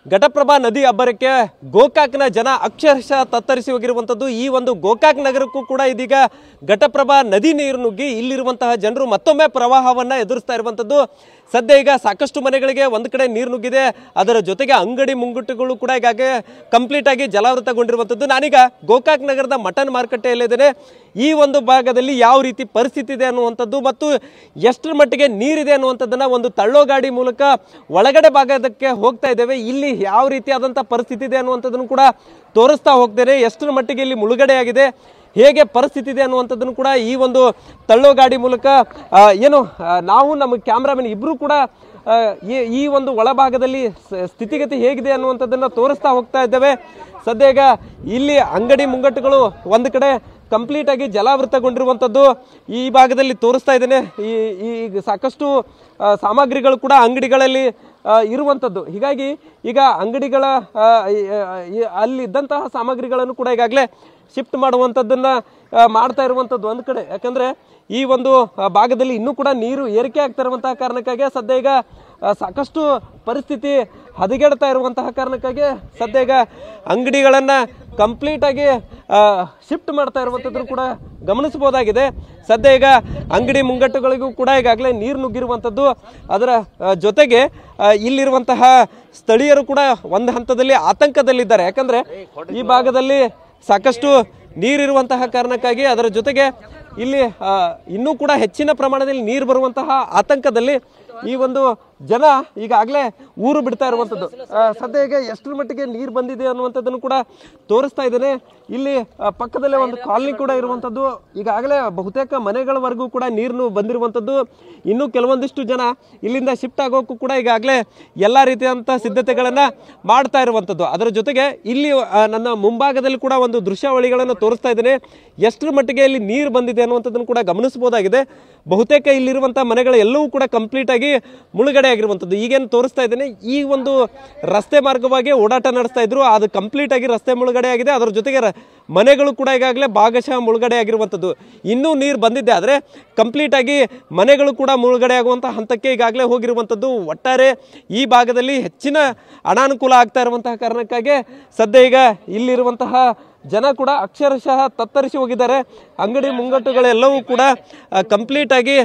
ಘಟಪ್ರಭಾ ನದಿ ಅಬ್ಬರಕ್ಕೆ ಗೋಕಾಕ್ನ ಜನ ಅಕ್ಷರಶಃ ತತ್ತರಿಸಿ ಹೋಗಿರುವಂಥದ್ದು. ಈ ಒಂದು ಗೋಕಾಕ್ ನಗರಕ್ಕೂ ಕೂಡ ಇದೀಗ ಘಟಪ್ರಭಾ ನದಿ ನೀರು ನುಗ್ಗಿ ಇಲ್ಲಿರುವಂತಹ ಜನರು ಮತ್ತೊಮ್ಮೆ ಪ್ರವಾಹವನ್ನು ಎದುರಿಸ್ತಾ ಇರುವಂಥದ್ದು. ಸದ್ಯ ಈಗ ಸಾಕಷ್ಟು ಮನೆಗಳಿಗೆ ಒಂದು ಕಡೆ ನೀರು ನುಗ್ಗಿದೆ, ಅದರ ಜೊತೆಗೆ ಅಂಗಡಿ ಮುಂಗಟ್ಟುಗಳು ಕೂಡ ಈಗಾಗಲೇ ಕಂಪ್ಲೀಟ್ ಆಗಿ ಜಲಾವೃತಗೊಂಡಿರುವಂಥದ್ದು. ನಾನೀಗ ಗೋಕಾಕ್ ನಗರದ ಮಟನ್ ಮಾರುಕಟ್ಟೆಯಲ್ಲಿದ್ದೇನೆ. ಈ ಒಂದು ಭಾಗದಲ್ಲಿ ಯಾವ ರೀತಿ ಪರಿಸ್ಥಿತಿ ಇದೆ ಅನ್ನುವಂಥದ್ದು ಮತ್ತು ಎಷ್ಟರ ಮಟ್ಟಿಗೆ ನೀರಿದೆ ಅನ್ನುವಂಥದ್ದನ್ನು ಒಂದು ತಳ್ಳೋ ಗಾಡಿ ಮೂಲಕ ಒಳಗಡೆ ಭಾಗದಕ್ಕೆ ಹೋಗ್ತಾ ಇದ್ದೇವೆ. ಇಲ್ಲಿ ಯಾವ ರೀತಿಯಾದಂಥ ಪರಿಸ್ಥಿತಿ ಇದೆ ಅನ್ನುವಂಥದ್ದನ್ನು ಕೂಡ ತೋರಿಸ್ತಾ ಹೋಗ್ತೇನೆ. ಎಷ್ಟರ ಮಟ್ಟಿಗೆ ಇಲ್ಲಿ ಮುಳುಗಡೆಯಾಗಿದೆ, ಹೇಗೆ ಪರಿಸ್ಥಿತಿ ಇದೆ ಅನ್ನುವಂಥದ್ದನ್ನು ಕೂಡ ಈ ಒಂದು ತಳ್ಳೋ ಗಾಡಿ ಮೂಲಕ ನಾವು ನಮ್ಮ ಕ್ಯಾಮ್ರಾಮನ್ ಇಬ್ಬರು ಕೂಡ ಈ ಒಂದು ಒಳಭಾಗದಲ್ಲಿ ಸ್ಥಿತಿಗತಿ ಹೇಗಿದೆ ಅನ್ನುವಂಥದ್ದನ್ನು ತೋರಿಸ್ತಾ ಹೋಗ್ತಾ ಇದ್ದೇವೆ. ಸದ್ಯ ಈಗ ಇಲ್ಲಿ ಅಂಗಡಿ ಮುಂಗಟ್ಟುಗಳು ಒಂದು ಕಡೆ ಕಂಪ್ಲೀಟ್ ಆಗಿ ಜಲಾವೃತಗೊಂಡಿರುವಂಥದ್ದು ಈ ಭಾಗದಲ್ಲಿ ತೋರಿಸ್ತಾ ಇದ್ದೇನೆ. ಈ ಸಾಕಷ್ಟು ಸಾಮಗ್ರಿಗಳು ಕೂಡ ಅಂಗಡಿಗಳಲ್ಲಿ ಇರುವಂಥದ್ದು. ಹೀಗಾಗಿ ಈಗ ಅಂಗಡಿಗಳ ಅಲ್ಲಿದ್ದಂತಹ ಸಾಮಗ್ರಿಗಳನ್ನು ಕೂಡ ಈಗಾಗಲೇ ಶಿಫ್ಟ್ ಮಾಡುವಂಥದ್ದನ್ನು ಮಾಡ್ತಾ ಇರುವಂಥದ್ದು ಒಂದು ಕಡೆ. ಯಾಕಂದರೆ ಈ ಒಂದು ಭಾಗದಲ್ಲಿ ಇನ್ನೂ ಕೂಡ ನೀರು ಏರಿಕೆ ಆಗ್ತಾ ಇರುವಂತಹ ಕಾರಣಕ್ಕಾಗಿ ಸದ್ಯ ಈಗ ಸಾಕಷ್ಟು ಪರಿಸ್ಥಿತಿ ಹದಗೆಡ್ತಾ ಇರುವಂತಹ ಕಾರಣಕ್ಕಾಗಿ ಸದ್ಯ ಈಗ ಅಂಗಡಿಗಳನ್ನು ಕಂಪ್ಲೀಟಾಗಿ ಶಿಫ್ಟ್ ಮಾಡ್ತಾ ಇರುವಂಥದ್ದು ಕೂಡ ಗಮನಿಸಬಹುದಾಗಿದೆ. ಸದ್ಯ ಈಗ ಅಂಗಡಿ ಮುಂಗಟ್ಟುಗಳಿಗೂ ಕೂಡ ಈಗಾಗಲೇ ನೀರು ನುಗ್ಗಿರುವಂಥದ್ದು. ಅದರ ಜೊತೆಗೆ ಇಲ್ಲಿರುವಂತಹ ಸ್ಥಳೀಯರು ಕೂಡ ಒಂದು ಹಂತದಲ್ಲಿ ಆತಂಕದಲ್ಲಿದ್ದಾರೆ. ಯಾಕಂದರೆ ಈ ಭಾಗದಲ್ಲಿ ಸಾಕಷ್ಟು ನೀರಿರುವಂತಹ ಕಾರಣಕ್ಕಾಗಿ ಅದರ ಜೊತೆಗೆ ಇಲ್ಲಿ ಇನ್ನೂ ಕೂಡ ಹೆಚ್ಚಿನ ಪ್ರಮಾಣದಲ್ಲಿ ನೀರು ಬರುವಂತಹ ಆತಂಕದಲ್ಲಿ ಈ ಒಂದು ಜನ ಈಗಾಗಲೇ ಊರು ಬಿಡ್ತಾ ಇರುವಂಥದ್ದು. ಸದ್ಯ ಈಗ ಎಷ್ಟರ ಮಟ್ಟಿಗೆ ನೀರು ಬಂದಿದೆ ಅನ್ನುವಂಥದ್ದನ್ನು ಕೂಡ ತೋರಿಸ್ತಾ ಇದ್ದೇನೆ. ಇಲ್ಲಿ ಪಕ್ಕದಲ್ಲೇ ಒಂದು ಕಾಲನಿ ಕೂಡ ಇರುವಂಥದ್ದು. ಈಗಾಗಲೇ ಬಹುತೇಕ ಮನೆಗಳವರೆಗೂ ಕೂಡ ನೀರು ಬಂದಿರುವಂಥದ್ದು. ಇನ್ನೂ ಕೆಲವೊಂದಿಷ್ಟು ಜನ ಇಲ್ಲಿಂದ ಶಿಫ್ಟ್ ಆಗೋಕ್ಕೂ ಕೂಡ ಈಗಾಗಲೇ ಎಲ್ಲ ರೀತಿಯಾದಂಥ ಸಿದ್ಧತೆಗಳನ್ನು ಮಾಡ್ತಾ ಇರುವಂಥದ್ದು. ಅದರ ಜೊತೆಗೆ ಇಲ್ಲಿ ನನ್ನ ಮುಂಭಾಗದಲ್ಲಿ ಕೂಡ ಒಂದು ದೃಶ್ಯಾವಳಿಗಳನ್ನು ತೋರಿಸ್ತಾ ಇದ್ದೇನೆ. ಎಷ್ಟರ ಮಟ್ಟಿಗೆ ಇಲ್ಲಿ ನೀರು ಬಂದಿದೆ ಅನ್ನುವಂಥದ್ದನ್ನು ಕೂಡ ಗಮನಿಸಬಹುದಾಗಿದೆ. ಬಹುತೇಕ ಇಲ್ಲಿರುವಂಥ ಮನೆಗಳು ಎಲ್ಲವೂ ಕೂಡ ಕಂಪ್ಲೀಟ್ ಆಗಿ ಮುಳುಗಡೆ ಆಗಿರುವಂಥದ್ದು. ಈಗೇನು ತೋರಿಸ್ತಾ ಇದ್ದೇನೆ, ಈ ಒಂದು ರಸ್ತೆ ಮಾರ್ಗವಾಗಿ ಓಡಾಟ ನಡೆಸ್ತಾ ಇದ್ರು, ಅದು ಕಂಪ್ಲೀಟ್ ಆಗಿ ರಸ್ತೆ ಮುಳುಗಡೆ ಆಗಿದೆ. ಅದರ ಜೊತೆಗೆ ಮನೆಗಳು ಕೂಡ ಈಗಾಗಲೇ ಭಾಗಶಃ ಮುಳುಗಡೆ ಆಗಿರುವಂಥದ್ದು. ಇನ್ನೂ ನೀರು ಬಂದಿದ್ದೆ ಆದರೆ ಕಂಪ್ಲೀಟ್ ಆಗಿ ಮನೆಗಳು ಕೂಡ ಮುಳುಗಡೆ ಆಗುವಂಥ ಹಂತಕ್ಕೆ ಈಗಾಗಲೇ ಹೋಗಿರುವಂಥದ್ದು. ಒಟ್ಟಾರೆ ಈ ಭಾಗದಲ್ಲಿ ಹೆಚ್ಚಿನ ಅನಾನುಕೂಲ ಆಗ್ತಾ ಇರುವಂತಹ ಕಾರಣಕ್ಕಾಗಿ ಸದ್ಯ ಈಗ ಇಲ್ಲಿರುವಂತಹ ಜನ ಕೂಡ ಅಕ್ಷರಶಃ ತತ್ತರಿಸಿ ಹೋಗಿದ್ದಾರೆ. ಅಂಗಡಿ ಮುಂಗಟ್ಟುಗಳೆಲ್ಲವೂ ಕೂಡ ಕಂಪ್ಲೀಟ್ ಆಗಿ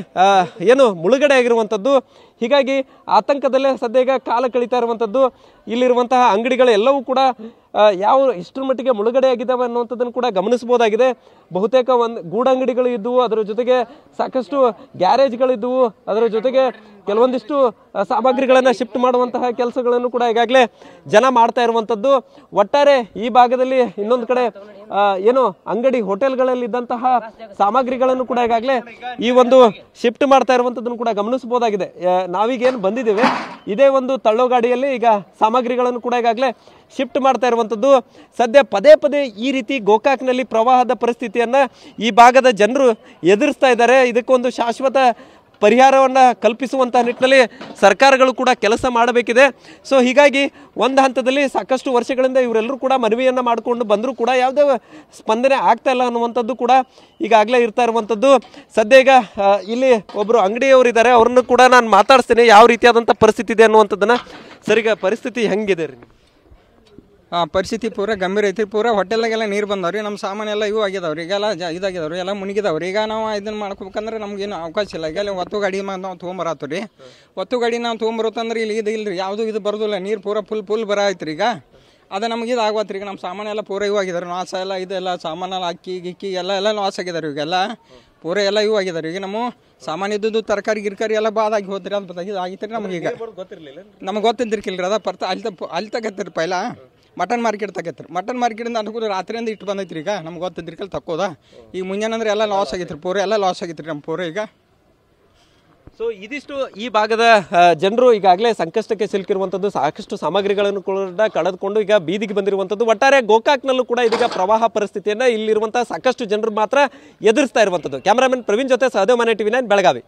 ಮುಳುಗಡೆ ಆಗಿರುವಂಥದ್ದು. ಹೀಗಾಗಿ ಆತಂಕದಲ್ಲೇ ಸದ್ಯ ಈಗ ಕಾಲ ಕಳೀತಾ ಇರುವಂಥದ್ದು. ಇಲ್ಲಿರುವಂತಹ ಅಂಗಡಿಗಳೆಲ್ಲವೂ ಕೂಡ ಎಷ್ಟರ ಮಟ್ಟಿಗೆ ಮುಳುಗಡೆ ಆಗಿದ್ದಾವೆ ಅನ್ನುವಂಥದ್ದನ್ನು ಕೂಡ ಗಮನಿಸಬಹುದಾಗಿದೆ. ಬಹುತೇಕ ಗೂಡಂಗಡಿಗಳು ಇದ್ದವು, ಅದರ ಜೊತೆಗೆ ಸಾಕಷ್ಟು ಗ್ಯಾರೇಜ್ಗಳಿದ್ದವು, ಅದರ ಜೊತೆಗೆ ಕೆಲವೊಂದಿಷ್ಟು ಸಾಮಗ್ರಿಗಳನ್ನು ಶಿಫ್ಟ್ ಮಾಡುವಂತಹ ಕೆಲಸಗಳನ್ನು ಕೂಡ ಈಗಾಗಲೇ ಜನ ಮಾಡ್ತಾ ಇರುವಂಥದ್ದು. ಒಟ್ಟಾರೆ ಈ ಭಾಗದಲ್ಲಿ ಇನ್ನೊಂದು ಕಡೆ ಅಂಗಡಿ ಹೋಟೆಲ್ಗಳಲ್ಲಿ ಇದ್ದಂತಹ ಸಾಮಗ್ರಿಗಳನ್ನು ಕೂಡ ಈಗಾಗಲೇ ಈ ಒಂದು ಶಿಫ್ಟ್ ಮಾಡ್ತಾ ಇರುವಂಥದ್ದನ್ನು ಕೂಡ ಗಮನಿಸಬಹುದಾಗಿದೆ. ನಾವೀಗೇನು ಬಂದಿದ್ದೇವೆ ಇದೇ ಒಂದು ತಳ್ಳೋ ಗಾಡಿಯಲ್ಲಿ ಈಗ ಸಾಮಗ್ರಿಗಳನ್ನು ಕೂಡ ಈಗಾಗಲೇ ಶಿಫ್ಟ್ ಮಾಡ್ತಾ ಇರುವಂಥದ್ದು. ಸದ್ಯ ಪದೇ ಪದೇ ಈ ರೀತಿ ಗೋಕಾಕ್ನಲ್ಲಿ ಪ್ರವಾಹದ ಪರಿಸ್ಥಿತಿಯನ್ನು ಈ ಭಾಗದ ಜನರು ಎದುರಿಸ್ತಾ ಇದ್ದಾರೆ. ಇದಕ್ಕೊಂದು ಶಾಶ್ವತ ಪರಿಹಾರವನ್ನು ಕಲ್ಪಿಸುವಂತಹ ನಿಟ್ಟಿನಲ್ಲಿ ಸರ್ಕಾರಗಳು ಕೂಡ ಕೆಲಸ ಮಾಡಬೇಕಿದೆ. ಸೊ ಹೀಗಾಗಿ ಒಂದು ಹಂತದಲ್ಲಿ ಸಾಕಷ್ಟು ವರ್ಷಗಳಿಂದ ಇವರೆಲ್ಲರೂ ಕೂಡ ಮನವಿಯನ್ನು ಮಾಡಿಕೊಂಡು ಬಂದರೂ ಕೂಡ ಯಾವುದೇ ಸ್ಪಂದನೆ ಆಗ್ತಾ ಇಲ್ಲ ಅನ್ನುವಂಥದ್ದು ಕೂಡ ಈಗಾಗಲೇ ಇರ್ತಾ ಇರುವಂಥದ್ದು. ಸದ್ಯ ಈಗ ಇಲ್ಲಿ ಒಬ್ಬರು ಅಂಗಡಿಯವರು ಇದ್ದಾರೆ, ಅವ್ರನ್ನು ಕೂಡ ನಾನು ಮಾತಾಡಿಸ್ತೇನೆ ಯಾವ ರೀತಿಯಾದಂಥ ಪರಿಸ್ಥಿತಿ ಇದೆ ಅನ್ನುವಂಥದ್ದನ್ನು. ಸರಿಗ ಪರಿಸ್ಥಿತಿ ಹೆಂಗಿದೆ ರೀ? ಪರಿಸ್ಥಿತಿ ಪೂರ ಗಂಭೀರ ಐತಿ. ಪೂರ ಹೋಟೆಲ್ಗೆಲ್ಲ ನೀರು ಬಂದವ್ರಿ, ನಮ್ಮ ಸಾಮಾನೆಲ್ಲ ಇವು ಆಗಿದಾವ್ರಿ, ಈಗೆಲ್ಲ ಇದಾಗಿದಾವ್ರಿ, ಎಲ್ಲ ಮುಳುಗಿದಾವ್ರಿ. ಈಗ ನಾವು ಇದನ್ನು ಮಾಡ್ಕೋಬೇಕಂದ್ರೆ ನಮ್ಗೇನು ಅವಕಾಶ ಇಲ್ಲ. ಈಗ ಒತ್ತು ಗಾಡಿ ನಾವು ತೊಗೊಂಬರತ್ತು ರೀ. ಒತ್ತು ಗಾಡಿ ನಾವು ತೊಗೊಂಬರುತ್ತಂದ್ರೆ ಇಲ್ಲಿ ಇದು ಇಲ್ರಿ, ಯಾವುದು ಇದು ಬರೋದಿಲ್ಲ. ನೀರು ಪೂರ ಫುಲ್ ಬರ ಐತ್ರಿ. ಈಗ ಅದು ನಮ್ಗೆ ಇದು ಆಗೋತ್ರಿ. ಈಗ ನಮ್ಮ ಸಾಮಾನೆಲ್ಲ ಪೂರ ಇವು ಆಗಿದಾರೆ, ನಾಶ ಎಲ್ಲ ಇದೆಲ್ಲ ಸಾಮಾನೆಲ್ಲ ಅಕ್ಕಿ ಗಿಕ್ಕಿ ಎಲ್ಲ ಲಾಸ್ ಆಗಿದಾರೆ. ಈಗೆಲ್ಲ ಪೂರ ಎಲ್ಲ ಇವು ಆಗಿದಾರೆ. ಈಗ ನಮ್ಮ ಸಾಮಾನು ಇದ್ದು ತರಕಾರಿ ಗಿರ್ಕಾರಿ ಎಲ್ಲ ಬಾದಾಗಿ ಹೋದ್ರಿ, ಅದು ಆಗಿತ್ತು ರೀ. ನಮಗೀಗ ನಮಗೆ ಗೊತ್ತಿದ್ದಿರ್ಕಿಲ್ರಿ, ಅದ ಅಲ್ಲಿ ತಗತ್ತಿರಿ ಪೈಲ ಮಟನ್ ಮಾರ್ಕೆಟ್ ತಗತ್ರಿ. ಮಟನ್ ಮಾರ್ಕೆಟಿಂದ ಅನ್ಕೋದು ರಾತ್ರಿಯಿಂದ ಇಟ್ಟು ಬಂದೈತ್ರಿ. ಈಗ ನಮ್ಗೆ ಗೊತ್ತಿದ್ದಿರ್ಕಲ್ ತಕ್ಕೋದ. ಈಗ ಮುಂಜಾನೆ ಅಂದ್ರೆ ಎಲ್ಲ ಲಾಸ್ ಆಗೈತ್ರಿ, ಪೂರ ಎಲ್ಲ ಲಾಸ್ ಆಗೈತ್ರಿ ನಮ್ಮ ಪೂರ ಈಗ. ಸೊ ಇದಿಷ್ಟು ಈ ಭಾಗದ ಜನರು ಈಗಾಗಲೇ ಸಂಕಷ್ಟಕ್ಕೆ ಸಿಲುಕಿರುವಂಥದ್ದು. ಸಾಕಷ್ಟು ಸಾಮಗ್ರಿಗಳನ್ನು ಕೂಡ ಕಳೆದುಕೊಂಡು ಈಗ ಬೀದಿಗೆ ಬಂದಿರುವಂಥದ್ದು. ಒಟ್ಟಾರೆ ಗೋಕಾಕ್ನಲ್ಲೂ ಕೂಡ ಇದೀಗ ಪ್ರವಾಹ ಪರಿಸ್ಥಿತಿಯನ್ನು ಇಲ್ಲಿರುವಂತಹ ಸಾಕಷ್ಟು ಜನರು ಮಾತ್ರ ಎದುರಿಸ್ತಾ ಇರುವಂಥದ್ದು. ಕ್ಯಾಮರಾಮನ್ ಪ್ರವೀಣ್ ಜೊತೆ ಸಹದೇವ್ ಮನೆ TV9 ಬೆಳಗಾವಿ.